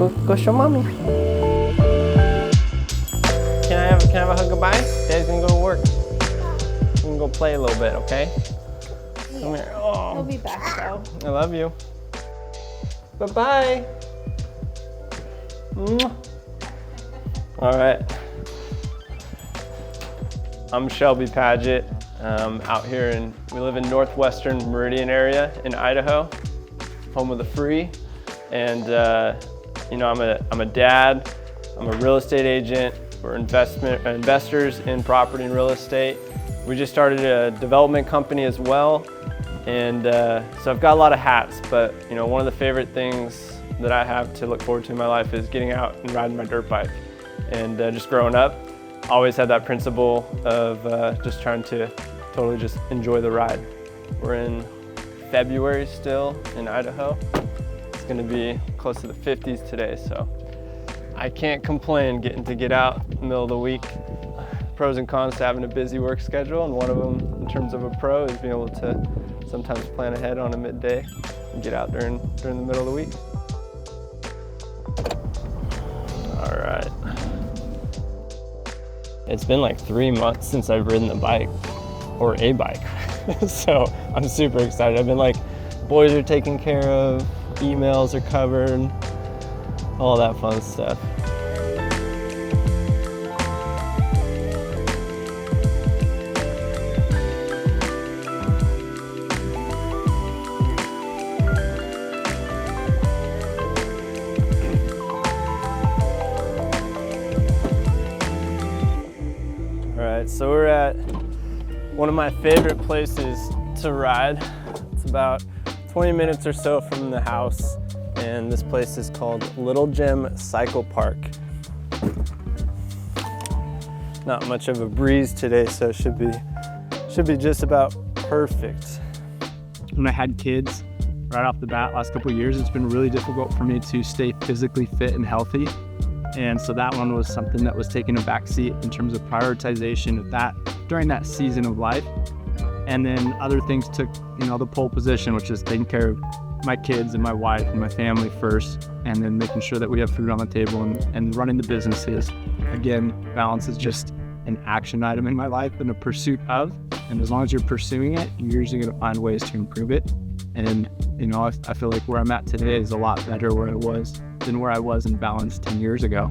Go show mommy. Can I have a hug goodbye? Daddy's gonna go to work. I'm gonna go play a little bit, okay? Come here. Oh. He'll be back though. I love you. Bye-bye. All right. I'm Shelby Paget. Out here we live in northwestern Meridian area in Idaho, home of the free. And you know, I'm a dad. I'm a real estate agent. We're investors in property and real estate. We just started a development company as well. And so I've got a lot of hats, but you know, one of the favorite things that I have to look forward to in my life is getting out and riding my dirt bike. And just growing up, always had that principle of just trying to totally just enjoy the ride. We're in February still in Idaho. It's gonna be close to the 50s today, so I can't complain getting to get out in the middle of the week. Pros and cons to having a busy work schedule, and one of them in terms of a pro is being able to sometimes plan ahead on a midday and get out during the middle of the week. All right. It's been like 3 months since I've ridden the bike, or a bike. So I'm super excited. I've been like, boys are taken care of, emails are covered, all that fun stuff. So we're at one of my favorite places to ride. It's about 20 minutes or so from the house, and this place is called Little Gym Cycle Park. Not much of a breeze today, so it should be just about perfect. When I had kids, right off the bat, last couple of years, it's been really difficult for me to stay physically fit and healthy. And so that one was something that was taking a backseat in terms of prioritization of that during that season of life. And then other things took, you know, the pole position, which is taking care of my kids and my wife and my family first, and then making sure that we have food on the table and running the businesses. Again, balance is just an action item in my life and a pursuit of, and as long as you're pursuing it, you're usually gonna find ways to improve it. And, you know, I feel like where I'm at today is a lot better than where I was in balance 10 years ago.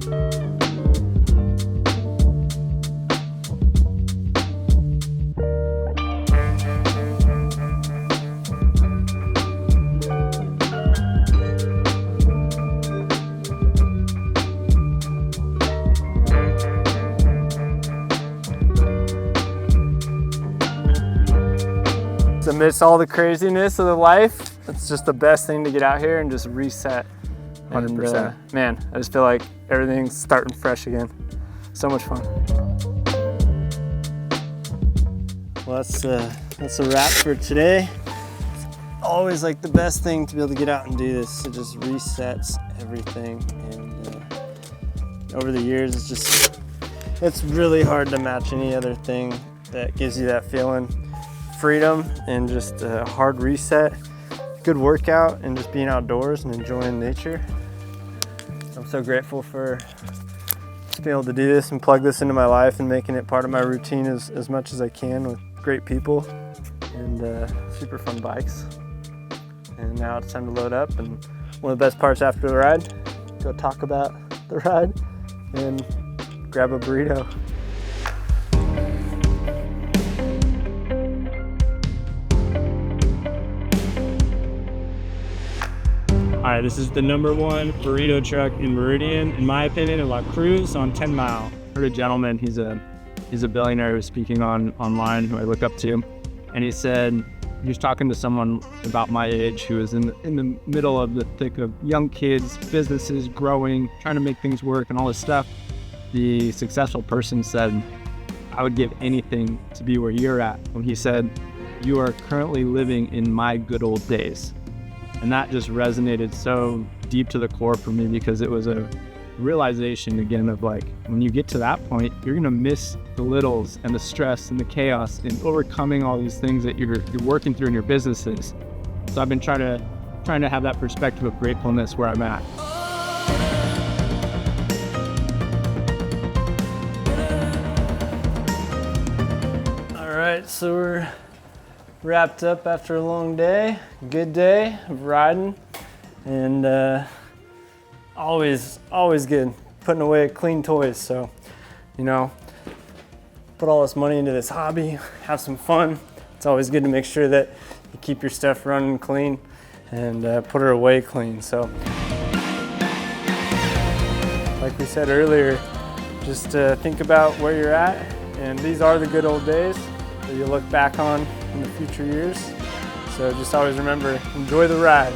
Amidst all the craziness of the life, it's just the best thing to get out here and just reset. 100%. Man, I just feel like everything's starting fresh again. So much fun. Well, that's a wrap for today. It's always like the best thing to be able to get out and do this. It just resets everything. And over the years, it's really hard to match any other thing that gives you that feeling. Freedom and just a hard reset, good workout, and just being outdoors and enjoying nature. I'm so grateful for just being able to do this and plug this into my life and making it part of my routine as much as I can with great people and super fun bikes. And now it's time to load up, and one of the best parts after the ride, go talk about the ride and grab a burrito. All right, this is the #1 burrito truck in Meridian, in my opinion, in La Cruz on 10 Mile. I heard a gentleman, he's a billionaire who's speaking online, who I look up to, and he said, he was talking to someone about my age who was in the middle of the thick of young kids, businesses growing, trying to make things work and all this stuff. The successful person said, I would give anything to be where you're at. When he said, you are currently living in my good old days. And that just resonated so deep to the core for me, because it was a realization again of like, when you get to that point, you're gonna miss the littles and the stress and the chaos and overcoming all these things that you're working through in your businesses. So I've been trying to have that perspective of gratefulness where I'm at. So we're wrapped up after a long day, good day of riding, and always good putting away clean toys. So, you know, put all this money into this hobby, have some fun. It's always good to make sure that you keep your stuff running clean and put her away clean. So, like we said earlier, just think about where you're at, and these are the good old days that you look back on in the future years. So just always remember, enjoy the ride.